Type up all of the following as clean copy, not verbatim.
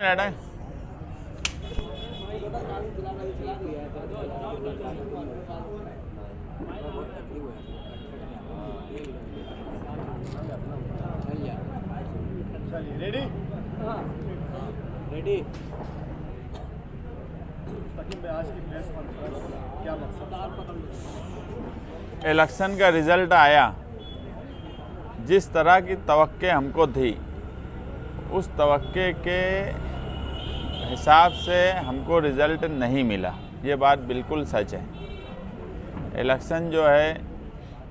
है। Ready ready. आज की प्रेस कॉन्फ्रेंस क्या मकसद? इलेक्शन का रिजल्ट आया, जिस तरह की तवक्के हमको थी उस तवक्के के हिसाब से हमको रिज़ल्ट नहीं मिला। ये बात बिल्कुल सच है। इलेक्शन जो है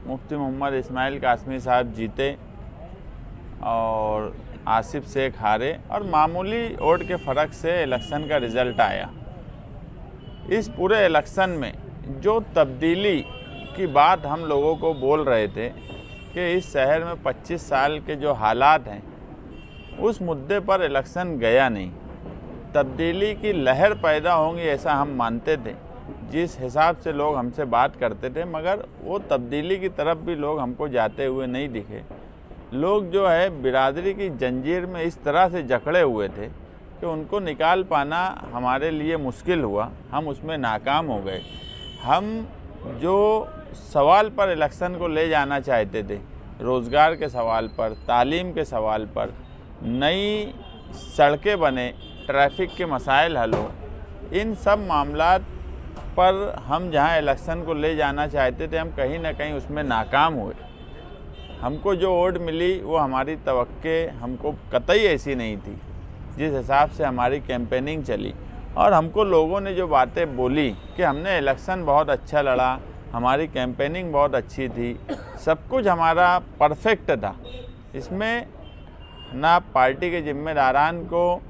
मुफ्ती मोहम्मद इस्माइल कासमी साहब जीते और आसिफ शेख हारे और मामूली वोट के फ़र्क से इलेक्शन का रिज़ल्ट आया। इस पूरे इलेक्शन में जो तब्दीली की बात हम लोगों को बोल रहे थे कि इस शहर में 25 साल के जो हालात हैं उस मुद्दे पर इलेक्शन गया नहीं। तब्दीली की लहर पैदा होंगी ऐसा हम मानते थे, जिस हिसाब से लोग हमसे बात करते थे, मगर वो तब्दीली की तरफ भी लोग हमको जाते हुए नहीं दिखे। लोग जो है बिरादरी की जंजीर में इस तरह से जकड़े हुए थे कि उनको निकाल पाना हमारे लिए मुश्किल हुआ। हम उसमें नाकाम हो गए। हम जो सवाल पर इलेक्शन को ले जाना चाहते थे, रोज़गार के सवाल पर, तालीम के सवाल पर, नई सड़कें बने, ट्रैफिक के मसाइल हल हो, इन सब मामलात पर हम जहां इलेक्शन को ले जाना चाहते थे, हम कहीं ना कहीं उसमें नाकाम हुए। हमको जो वोट मिली वो हमारी तवक्के हमको कतई ऐसी नहीं थी जिस हिसाब से हमारी कैंपेनिंग चली। और हमको लोगों ने जो बातें बोली कि हमने इलेक्शन बहुत अच्छा लड़ा, हमारी कैंपेनिंग बहुत अच्छी थी, सब कुछ हमारा परफेक्ट था। इसमें ना पार्टी के जिम्मेदारान को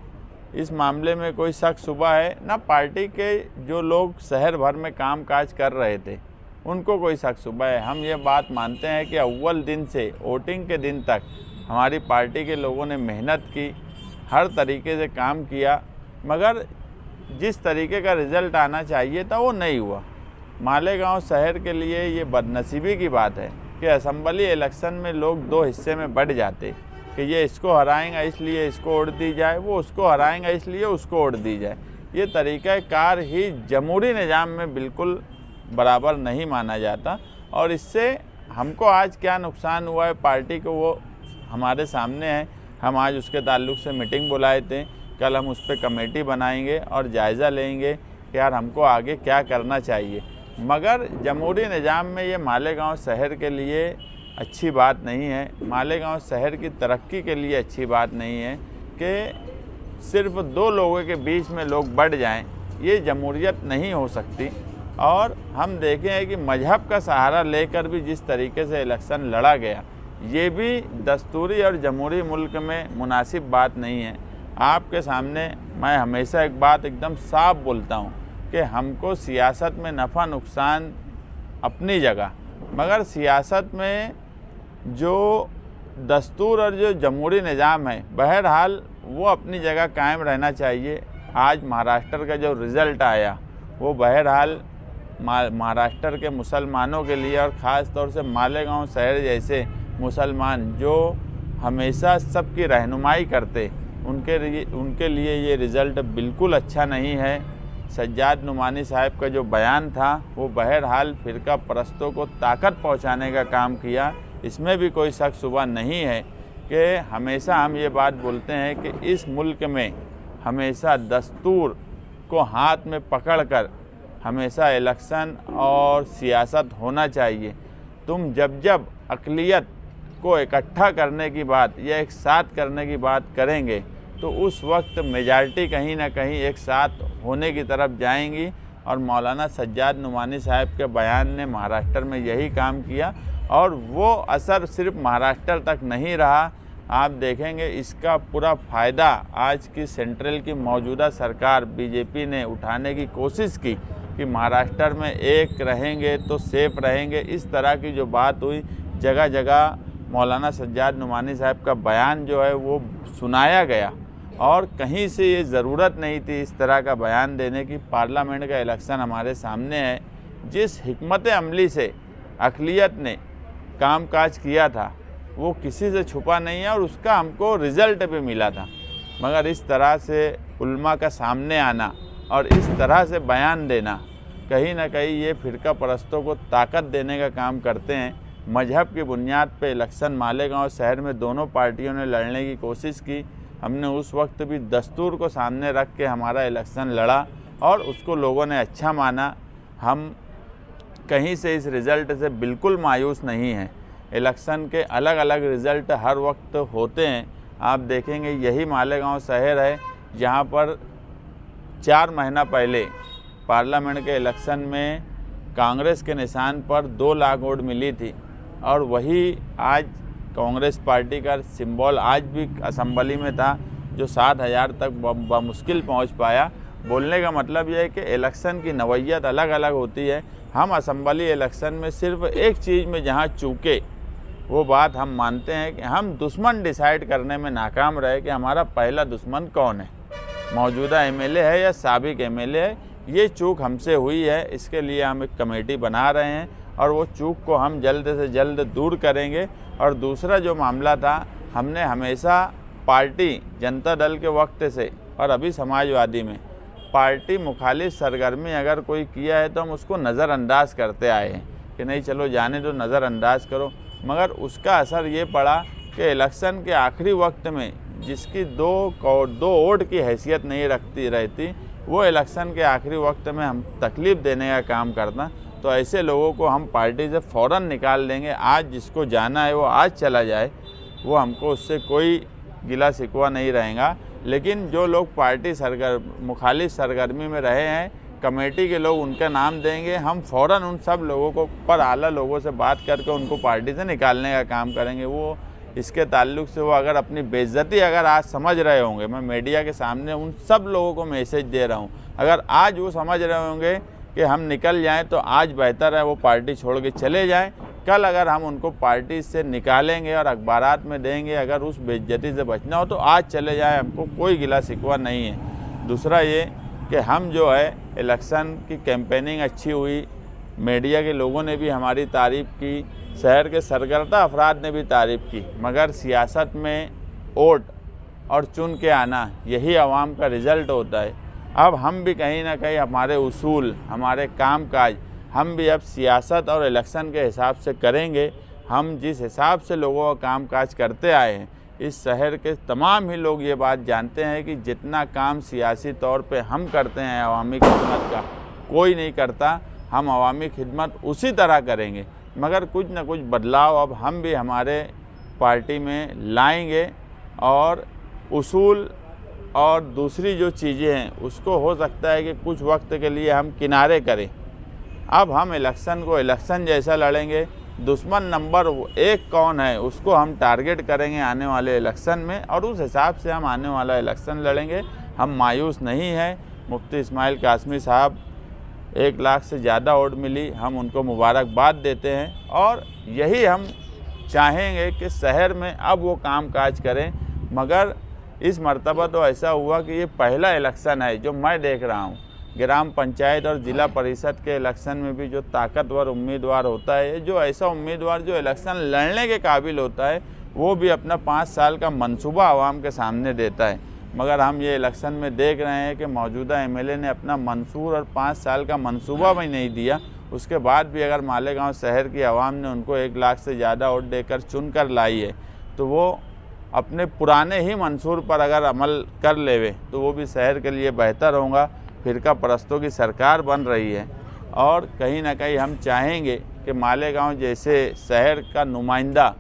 इस मामले में कोई शक शुबा है, ना पार्टी के जो लोग शहर भर में काम काज कर रहे थे उनको कोई शक शुबा है। हम ये बात मानते हैं कि अव्वल दिन से वोटिंग के दिन तक हमारी पार्टी के लोगों ने मेहनत की, हर तरीके से काम किया, मगर जिस तरीके का रिज़ल्ट आना चाहिए था वो नहीं हुआ। मालेगांव शहर के लिए ये बदनसीबी की बात है कि असेंबली इलेक्शन में लोग दो हिस्से में बढ़ जाते कि ये इसको हराएंगा इसलिए इसको वोट दी जाए, वो उसको हराएंगा इसलिए उसको वोट दी जाए। ये तरीक़ाकार ही जमहूरी निज़ाम में बिल्कुल बराबर नहीं माना जाता। और इससे हमको आज क्या नुकसान हुआ है पार्टी को, वो हमारे सामने है। हम आज उसके ताल्लुक़ से मीटिंग बुलाए थे। कल हम उस पर कमेटी बनाएंगे और जायज़ा लेंगे कि यार हमको आगे क्या करना चाहिए। मगर जमहूरी निज़ाम में ये मालेगांव शहर के लिए अच्छी बात नहीं है, मालेगांव शहर की तरक्की के लिए अच्छी बात नहीं है कि सिर्फ दो लोगों के बीच में लोग बढ़ जाएं। ये जमहूरियत नहीं हो सकती। और हम देखें हैं कि मजहब का सहारा लेकर भी जिस तरीके से इलेक्शन लड़ा गया, ये भी दस्तूरी और जमहूरी मुल्क में मुनासिब बात नहीं है। आपके सामने मैं हमेशा एक बात एकदम साफ बोलता हूँ कि हमको सियासत में नफ़ा नुकसान अपनी जगह, मगर सियासत में जो दस्तूर और जो जमहूरी निज़ाम है बहरहाल वो अपनी जगह कायम रहना चाहिए। आज महाराष्ट्र का जो रिज़ल्ट आया वो बहरहाल महाराष्ट्र के मुसलमानों के लिए और ख़ास तौर से मालेगांव शहर जैसे मुसलमान जो हमेशा सबकी रहनुमाई करते, उनके लिए ये रिज़ल्ट बिल्कुल अच्छा नहीं है। सज्जाद नुमानी साहब का जो बयान था वो बहरहाल फ़िरका परस्तों को ताकत पहुंचाने का काम किया। इसमें भी कोई शक शुबा नहीं है कि हमेशा हम ये बात बोलते हैं कि इस मुल्क में हमेशा दस्तूर को हाथ में पकड़कर हमेशा इलेक्शन और सियासत होना चाहिए। तुम जब अक़लियत को इकट्ठा करने की बात या एक साथ करने की बात करेंगे तो उस वक्त मेजॉरिटी कहीं ना कहीं एक साथ होने की तरफ जाएंगी। और मौलाना सज्जाद नुमानी साहब के बयान ने महाराष्ट्र में यही काम किया और वो असर सिर्फ महाराष्ट्र तक नहीं रहा। आप देखेंगे इसका पूरा फ़ायदा आज की सेंट्रल की मौजूदा सरकार बीजेपी ने उठाने की कोशिश की कि महाराष्ट्र में एक रहेंगे तो सेफ रहेंगे। इस तरह की जो बात हुई, जगह जगह मौलाना सज्जाद नुमानी साहब का बयान जो है वो सुनाया गया और कहीं से ये ज़रूरत नहीं थी इस तरह का बयान देने की। पार्लियामेंट का इलेक्शन हमारे सामने है। जिस हिकमत अमली से अक़लियत ने कामकाज किया था वो किसी से छुपा नहीं है और उसका हमको रिज़ल्ट भी मिला था। मगर इस तरह से उल्मा का सामने आना और इस तरह से बयान देना कहीं ना कहीं ये फ़िरका परस्तों को ताकत देने का काम करते हैं। मजहब की बुनियाद पे इलेक्शन मालेगांव शहर में दोनों पार्टियों ने लड़ने की कोशिश की। हमने उस वक्त भी दस्तूर को सामने रख के हमारा इलेक्शन लड़ा और उसको लोगों ने अच्छा माना। हम कहीं से इस रिज़ल्ट से बिल्कुल मायूस नहीं हैं। इलेक्शन के अलग अलग रिज़ल्ट हर वक्त होते हैं। आप देखेंगे यही मालेगांव शहर है जहां पर 4 महीना पहले पार्लियामेंट के इलेक्शन में कांग्रेस के निशान पर 2 लाख वोट मिली थी और वही आज कांग्रेस पार्टी का सिंबल आज भी असम्बली में था जो 7,000 तक बमुश्किल पहुंच पाया। बोलने का मतलब यह है कि इलेक्शन की नवैयत अलग अलग होती है। हम असम्बली इलेक्शन में सिर्फ एक चीज़ में जहां चूके वो बात हम मानते हैं कि हम दुश्मन डिसाइड करने में नाकाम रहे कि हमारा पहला दुश्मन कौन है, मौजूदा एमएलए है या साबिक एमएलए है। ये चूक हमसे हुई है, इसके लिए हम एक कमेटी बना रहे हैं और वो चूक को हम जल्द से जल्द दूर करेंगे। और दूसरा जो मामला था, हमने हमेशा पार्टी जनता दल के वक्त से और अभी समाजवादी में पार्टी मुखालिफ सरगर्मी अगर कोई किया है तो हम उसको नज़रअंदाज करते आए हैं कि नहीं चलो जाने दो, नज़रअंदाज करो। मगर उसका असर ये पड़ा कि इलेक्शन के आखिरी वक्त में जिसकी दो वोट की हैसियत नहीं रहती वो इलेक्शन के आखिरी वक्त में हम तकलीफ़ देने का काम करता। तो ऐसे लोगों को हम पार्टी से फ़ौरन निकाल देंगे। आज जिसको जाना है वो आज चला जाए, वो हमको उससे कोई गिला शिकवा नहीं रहेगा। लेकिन जो लोग पार्टी मुखालिफ सरगर्मी में रहे हैं, कमेटी के लोग उनका नाम देंगे। हम फ़ौरन उन सब लोगों को पर आला लोगों से बात करके उनको पार्टी से निकालने का काम करेंगे। वो इसके ताल्लुक से वो अगर अपनी बेइज्जती अगर आज समझ रहे होंगे, मैं मीडिया के सामने उन सब लोगों को मैसेज दे रहा हूँ, अगर आज वो समझ रहे होंगे कि हम निकल जाएं तो आज बेहतर है वो पार्टी छोड़ के चले जाएं। कल अगर हम उनको पार्टी से निकालेंगे और अखबारात में देंगे, अगर उस बेइज्जती से बचना हो तो आज चले जाएं, हमको कोई गिला शिकवा नहीं है। दूसरा ये कि हम जो है इलेक्शन की कैंपेनिंग अच्छी हुई, मीडिया के लोगों ने भी हमारी तारीफ़ की, शहर के सरगर्दा अफराद ने भी तारीफ़ की। मगर सियासत में वोट और चुन के आना यही आवाम का रिज़ल्ट होता है। अब हम भी कहीं ना कहीं हमारे उसूल, हमारे कामकाज हम भी अब सियासत और इलेक्शन के हिसाब से करेंगे। हम जिस हिसाब से लोगों का कामकाज करते आए हैं, इस शहर के तमाम ही लोग ये बात जानते हैं कि जितना काम सियासी तौर पे हम करते हैं अवामी खिदमत का, कोई नहीं करता। हम अवामी खिदमत उसी तरह करेंगे, मगर कुछ न कुछ बदलाव अब हम भी हमारे पार्टी में लाएंगे और उसूल और दूसरी जो चीज़ें हैं उसको हो सकता है कि कुछ वक्त के लिए हम किनारे करें। अब हम इलेक्शन को इलेक्शन जैसा लड़ेंगे। दुश्मन नंबर 1 कौन है उसको हम टारगेट करेंगे आने वाले इलेक्शन में और उस हिसाब से हम आने वाला इलेक्शन लड़ेंगे। हम मायूस नहीं हैं। मुफ्ती इस्माइल कासमी साहब 1 लाख से ज़्यादा वोट मिली, हम उनको मुबारकबाद देते हैं और यही हम चाहेंगे कि शहर में अब वो कामकाज करें। मगर इस मर्तबा तो ऐसा हुआ कि ये पहला इलेक्शन है जो मैं देख रहा हूँ। ग्राम पंचायत और ज़िला परिषद के इलेक्शन में भी जो ताकतवर उम्मीदवार होता है, जो ऐसा उम्मीदवार जो इलेक्शन लड़ने के काबिल होता है, वो भी अपना 5 साल का मंसूबा आवाम के सामने देता है। मगर हम ये इलेक्शन में देख रहे हैं कि मौजूदा एमएलए ने अपना मंसूर और 5 साल का मंसूबा भी नहीं दिया। उसके बाद भी अगर मालेगांव शहर की आवाम ने उनको 1 लाख से ज़्यादा वोट देकर चुन कर लाई है, तो वो अपने पुराने ही मंसूर पर अगर अमल कर लेवे तो वो भी शहर के लिए बेहतर होगा। फ़िरका परस्तों की सरकार बन रही है और कहीं ना कहीं हम चाहेंगे कि मालेगांव जैसे शहर का नुमाइंदा,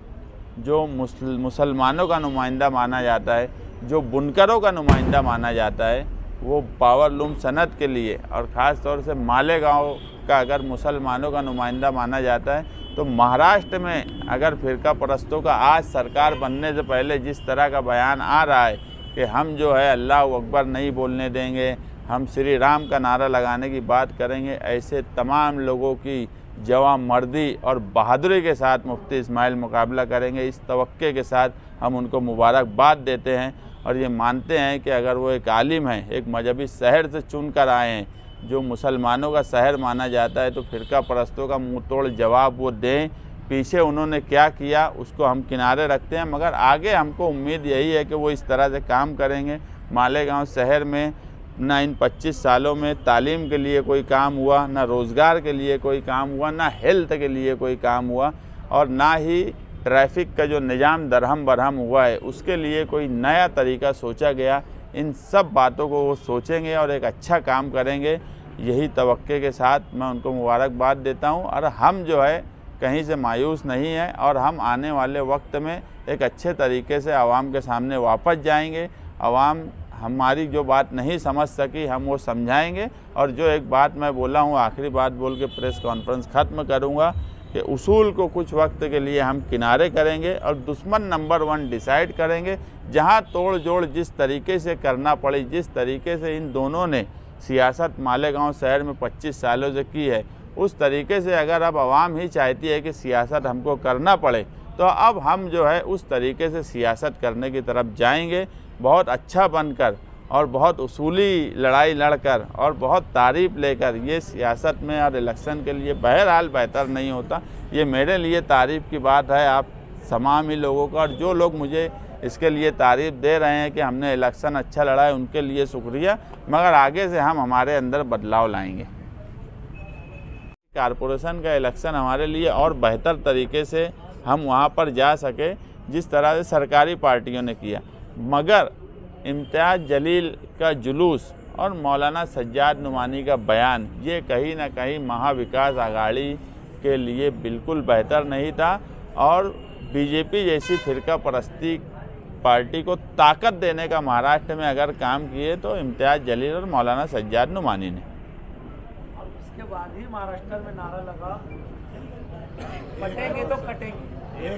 जो मुसलमानों का नुमाइंदा माना जाता है, जो बुनकरों का नुमाइंदा माना जाता है, वो पावरलूम सनत के लिए और ख़ास तौर से मालेगांव का अगर मुसलमानों का नुमाइंदा माना जाता है, तो महाराष्ट्र में अगर फ़िरका परस्तों का आज सरकार बनने से पहले जिस तरह का बयान आ रहा है कि हम जो है अल्लाह अकबर नहीं बोलने देंगे, हम श्री राम का नारा लगाने की बात करेंगे, ऐसे तमाम लोगों की जवां मर्दी और बहादुरी के साथ मुफ्ती इस्माइल मुकाबला करेंगे। इस तवक्के के साथ हम उनको मुबारकबाद देते हैं और ये मानते हैं कि अगर वो एक आलिम हैं, एक मजहबी शहर से चुन कर आए हैं जो मुसलमानों का शहर माना जाता है, तो फ़िरका परस्तों का मुँह तोड़ जवाब वो दें। पीछे उन्होंने क्या किया उसको हम किनारे रखते हैं, मगर आगे हमको उम्मीद यही है कि वो इस तरह से काम करेंगे मालेगांव शहर में ना इन 25 सालों में तालीम के लिए कोई काम हुआ, ना रोज़गार के लिए कोई काम हुआ, ना हेल्थ के लिए कोई काम हुआ, और ना ही ट्रैफिक का जो निज़ाम दरहम बरहम हुआ है उसके लिए कोई नया तरीका सोचा गया। इन सब बातों को वो सोचेंगे और एक अच्छा काम करेंगे, यही तवक्के के साथ मैं उनको मुबारकबाद देता हूँ। और हम जो है कहीं से मायूस नहीं है और हम आने वाले वक्त में एक अच्छे तरीके से आवाम के सामने वापस जाएंगे। आवाम हमारी जो बात नहीं समझ सकी हम वो समझाएंगे। और जो एक बात मैं बोला हूँ, आखिरी बात बोल के प्रेस कॉन्फ्रेंस ख़त्म करूँगा कि उसूल को कुछ वक्त के लिए हम किनारे करेंगे और दुश्मन नंबर 1 डिसाइड करेंगे। जहाँ तोड़ जोड़ जिस तरीके से करना पड़ी, जिस तरीके से इन दोनों ने सियासत मालेगांव शहर में 25 सालों से की है, उस तरीके से अगर अब आवाम ही चाहती है कि सियासत हमको करना पड़े, तो अब हम जो है उस तरीके से सियासत करने की तरफ जाएंगे, बहुत अच्छा बनकर और बहुत उसूली लड़ाई लड़कर और बहुत तारीफ़ लेकर। ये सियासत में और इलेक्शन के लिए बहरहाल बेहतर नहीं होता। ये मेरे लिए तारीफ़ की बात है, आप तमाम ही लोगों का, और जो लोग मुझे इसके लिए तारीफ़ दे रहे हैं कि हमने इलेक्शन अच्छा लड़ा है, उनके लिए शुक्रिया। मगर आगे से हम हमारे अंदर बदलाव लाएंगे। कारपोरेशन का इलेक्शन हमारे लिए और बेहतर तरीके से हम वहाँ पर जा सके जिस तरह से सरकारी पार्टियों ने किया। मगर इम्तियाज़ जलील का जुलूस और मौलाना सज्जाद नुमानी का बयान, ये कहीं ना कहीं महाविकास आघाड़ी के लिए बिल्कुल बेहतर नहीं था। और बीजेपी जैसी फिरका परस्ती पार्टी को ताकत देने का महाराष्ट्र में अगर काम किए तो इम्तियाज़ जलील और मौलाना सज्जाद नुमानी ने। इसके बाद ही महाराष्ट्र में नारा लगा, कटेंगे तो कटेंगे।